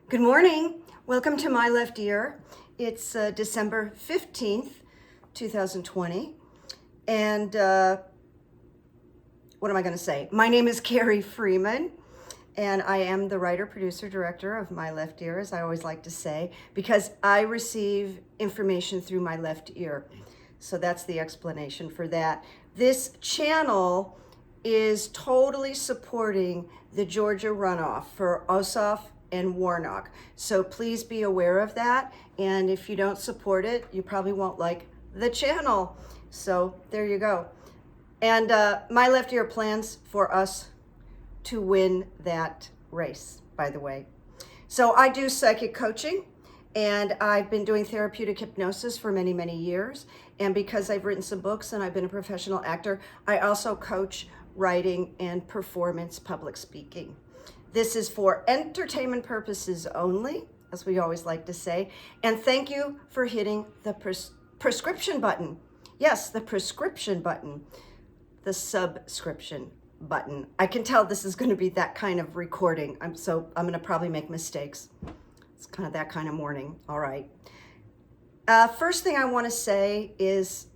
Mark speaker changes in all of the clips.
Speaker 1: Good morning. Welcome to My Left Ear. It's December 15th, 2020. And what am I going to say? My name is Carrie Freeman, and I am the writer, producer, director of My Left Ear, as I always like to say, because I receive information through my left ear. So that's the explanation for that. This channel is totally supporting the Georgia runoff for Ossoff and Warnock. So please be aware of that. And if you don't support it, you probably won't like the channel. So there you go. And My Left Ear plans for us to win that race, by the way. So I do psychic coaching, and I've been doing therapeutic hypnosis for many, many years. And because I've written some books and I've been a professional actor, I also coach writing and performance public speaking. This is for entertainment purposes only, as we always like to say. And thank you for hitting the prescription button. Yes, the prescription button, the subscription button. I can tell this is going to be that kind of recording. I'm going to probably make mistakes. It's kind of that kind of morning. All right. First thing I want to say is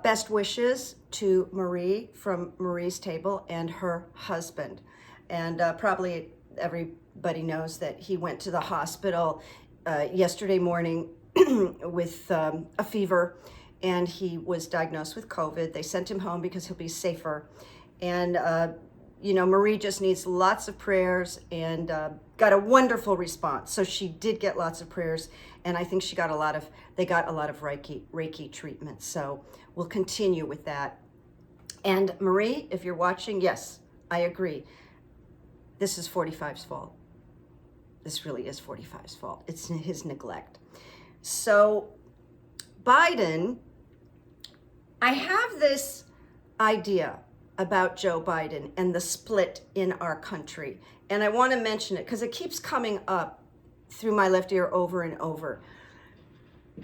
Speaker 1: best wishes to Marie from Marie's Table and her husband. And probably everybody knows that he went to the hospital yesterday morning with a fever, and he was diagnosed with COVID. They sent him home because he'll be safer. And, Marie just needs lots of prayers, and got a wonderful response. So she did get lots of prayers, and I think they got a lot of Reiki treatment. So we'll continue with that. And Marie, if you're watching, yes, I agree. This is 45's fault. This really is 45's fault. It's his neglect. So Biden, I have this idea about Joe Biden and the split in our country. And I want to mention it because it keeps coming up through My Left Ear over and over.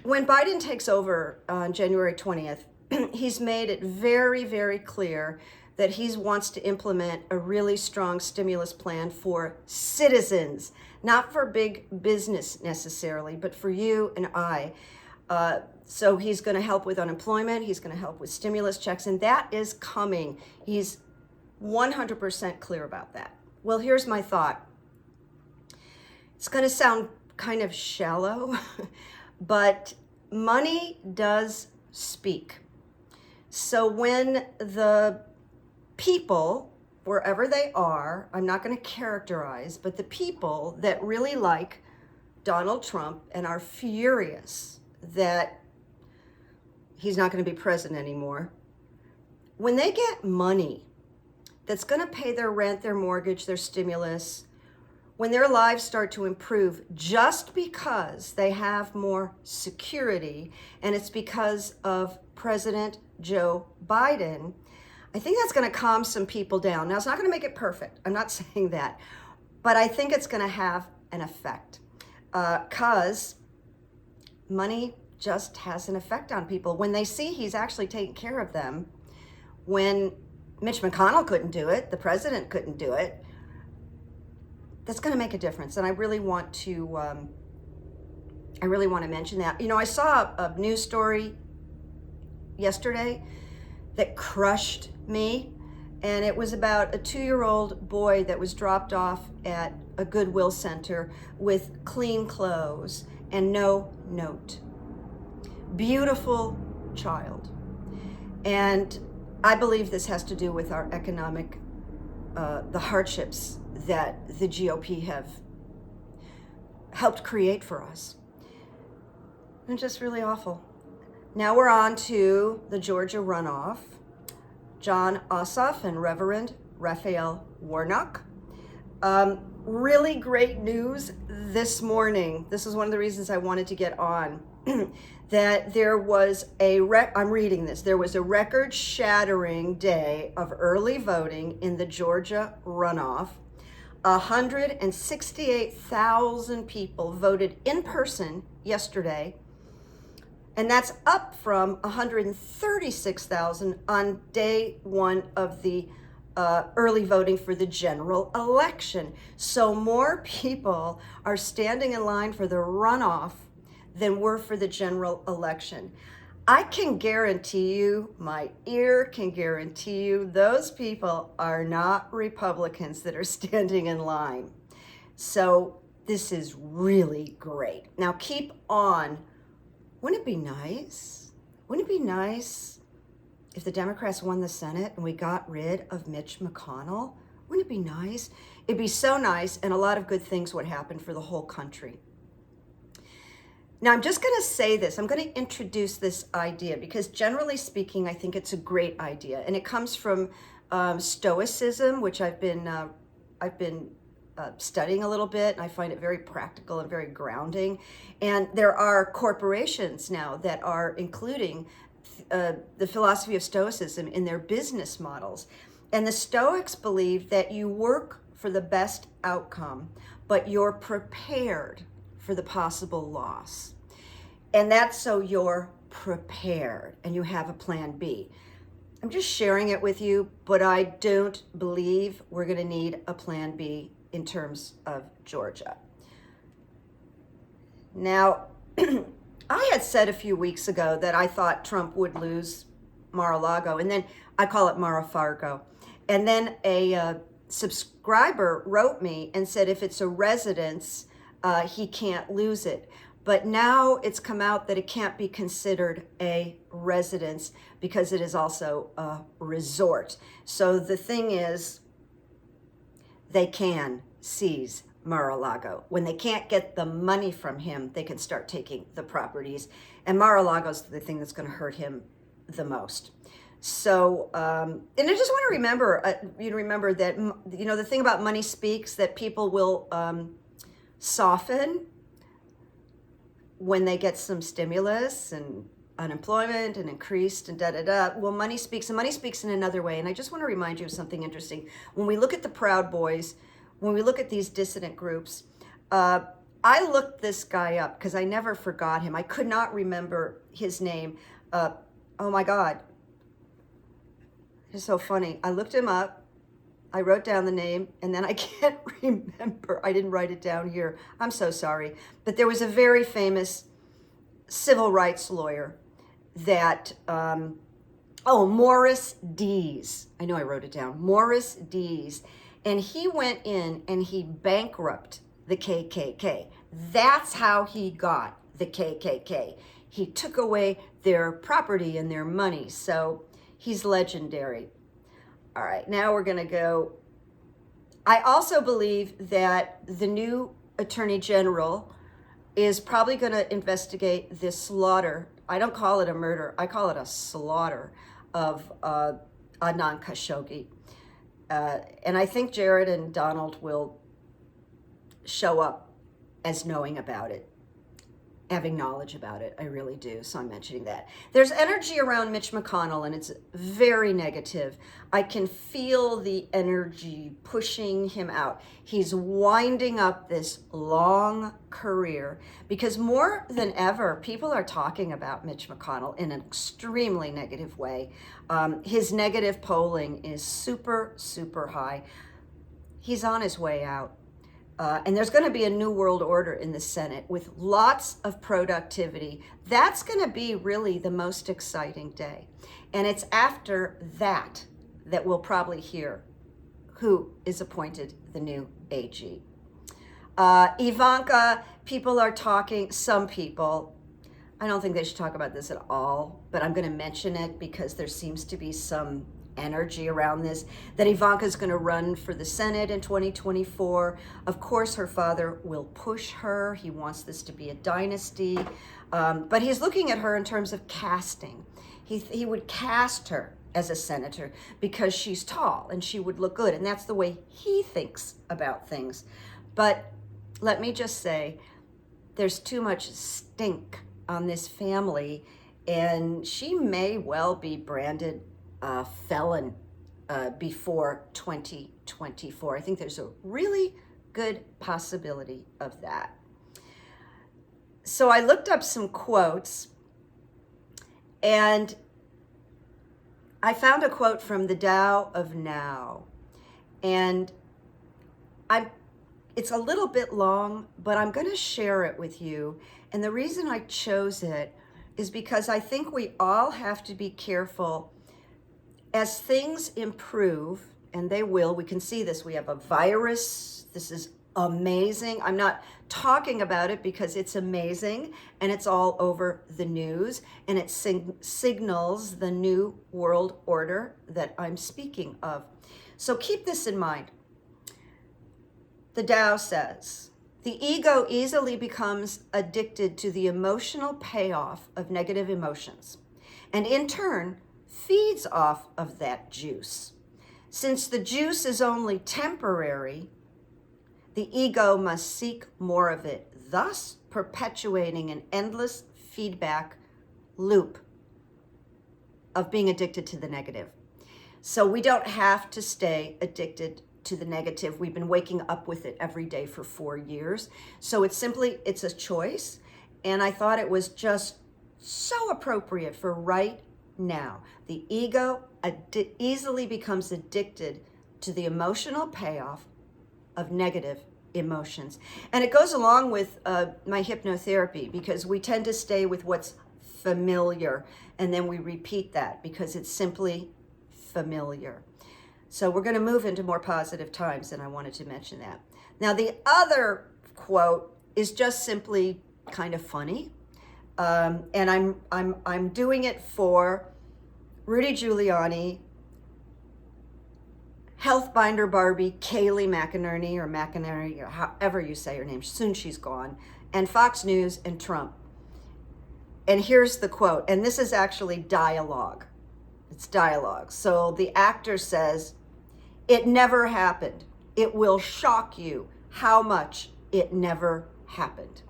Speaker 1: When Biden takes over on January 20th, he's made it very, very clear that he wants to implement a really strong stimulus plan for citizens, not for big business necessarily, but for you and I. So he's going to help with unemployment. He's going to help with stimulus checks, and that is coming. He's 100% clear about that. Well, here's my thought. It's going to sound kind of shallow, but money does speak. So when the people, wherever they are, I'm not going to characterize, but the people that really like Donald Trump and are furious that he's not going to be president anymore, when they get money that's going to pay their rent, their mortgage, their stimulus, when their lives start to improve just because they have more security, and it's because of President Joe Biden, I think that's going to calm some people down. Now, it's not going to make it perfect. I'm not saying that. But I think it's going to have an effect. Because money just has an effect on people. When they see he's actually taking care of them, when Mitch McConnell couldn't do it, the president couldn't do it, that's going to make a difference. And I really want to mention that. I saw a news story yesterday that crushed me, and it was about a 2-year-old boy that was dropped off at a Goodwill center with clean clothes and no note. Beautiful child. And I believe this has to do with our economic, the hardships that the GOP have helped create for us. And just really awful. Now we're on to the Georgia runoff. John Ossoff and Reverend Raphael Warnock. Really great news this morning. This is one of the reasons I wanted to get on. That there was I'm reading this. There was a record-shattering day of early voting in the Georgia runoff. 168,000 people voted in person yesterday, and that's up from 136,000 on day one of the early voting for the general election. So more people are standing in line for the runoff than were for the general election. I can guarantee you, my ear can guarantee you, those people are not Republicans that are standing in line. So this is really great. Now keep on. Wouldn't it be nice? Wouldn't it be nice if the Democrats won the Senate and we got rid of Mitch McConnell? Wouldn't it be nice? It'd be so nice, and a lot of good things would happen for the whole country. Now, I'm just going to say this. I'm going to introduce this idea because generally speaking, I think it's a great idea. And it comes from Stoicism, which I've been studying a little bit, and I find it very practical and very grounding. And there are corporations now that are including the philosophy of Stoicism in their business models. And the Stoics believe that you work for the best outcome, but you're prepared for the possible loss. And that's so you're prepared and you have a plan B. I'm just sharing it with you, but I don't believe we're going to need a plan B in terms of Georgia. Now, I had said a few weeks ago that I thought Trump would lose Mar-a-Lago, and then I call it Mar-a-Fargo. And then a subscriber wrote me and said if it's a residence, he can't lose it. But now it's come out that it can't be considered a residence because it is also a resort. So the thing is, they can seize Mar-a-Lago. When they can't get the money from him, they can start taking the properties. And Mar-a-Lago's the thing that's going to hurt him the most. So, and I just want to remember that, the thing about money speaks, that people will soften when they get some stimulus and unemployment and increased and da-da-da. Well, money speaks, and money speaks in another way. And I just want to remind you of something interesting. When we look at the Proud Boys, when we look at these dissident groups, I looked this guy up because I never forgot him. I could not remember his name. Oh my God. It's so funny. I looked him up. I wrote down the name, and then I can't remember. I didn't write it down here. I'm so sorry. But there was a very famous civil rights lawyer that, Morris Dees. I know I wrote it down. Morris Dees. And he went in and he bankrupted the KKK. That's how he got the KKK. He took away their property and their money. So he's legendary. All right, now we're going to go. I also believe that the new Attorney General is probably going to investigate this slaughter. I don't call it a murder. I call it a slaughter of Adnan Khashoggi. And I think Jared and Donald will show up as knowing about it, having knowledge about it. I really do. So I'm mentioning that. There's energy around Mitch McConnell, and it's very negative. I can feel the energy pushing him out. He's winding up this long career because more than ever, people are talking about Mitch McConnell in an extremely negative way. His negative polling is super, super high. He's on his way out. And there's going to be a new world order in the Senate with lots of productivity. That's going to be really the most exciting day. And it's after that that we'll probably hear who is appointed the new AG. Ivanka, people are talking, some people, I don't think they should talk about this at all, but I'm going to mention it because there seems to be some energy around this, that Ivanka is going to run for the Senate in 2024. Of course, her father will push her. He wants this to be a dynasty, but he's looking at her in terms of casting. He would cast her as a senator because she's tall and she would look good, and that's the way he thinks about things. But let me just say, there's too much stink on this family, and she may well be branded felon before 2024. I think there's a really good possibility of that. So I looked up some quotes, and I found a quote from the Tao of Now, and it's a little bit long, but I'm going to share it with you. And the reason I chose it is because I think we all have to be careful as things improve, and they will. We can see this. We have a virus. This is amazing. I'm not talking about it because it's amazing and it's all over the news, and it signals the new world order that I'm speaking of. So keep this in mind. The Tao says, the ego easily becomes addicted to the emotional payoff of negative emotions, and in turn feeds off of that juice. Since the juice is only temporary, the ego must seek more of it, thus perpetuating an endless feedback loop of being addicted to the negative. So we don't have to stay addicted to the negative. We've been waking up with it every day for 4 years. So it's a choice. And I thought it was just so appropriate for right now. The ego easily becomes addicted to the emotional payoff of negative emotions. And it goes along with my hypnotherapy, because we tend to stay with what's familiar, and then we repeat that because it's simply familiar. So we're going to move into more positive times, and I wanted to mention that. Now, the other quote is just simply kind of funny, and I'm doing it for Rudy Giuliani, Health Binder Barbie, Kayleigh McInerney, or McInerney, or however you say her name. Soon she's gone, and Fox News and Trump. And here's the quote, and this is actually dialogue. It's dialogue. So the actor says, "It never happened. It will shock you how much it never happened."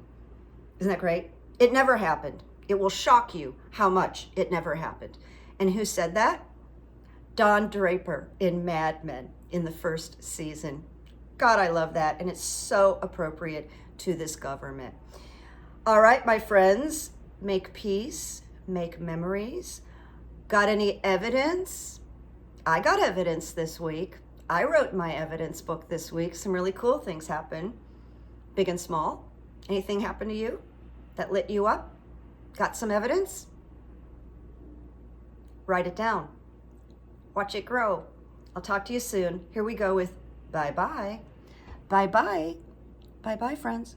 Speaker 1: Isn't that great? It never happened. It will shock you how much it never happened. And who said that? Don Draper in Mad Men in the first season. God, I love that. And it's so appropriate to this government. All right, my friends, make peace, make memories. Got any evidence? I got evidence this week. I wrote my evidence book this week. Some really cool things happen, big and small. Anything happen to you that lit you up? Got some evidence? Write it down. Watch it grow. I'll talk to you soon. Here we go with bye-bye. Bye-bye. Bye-bye, friends.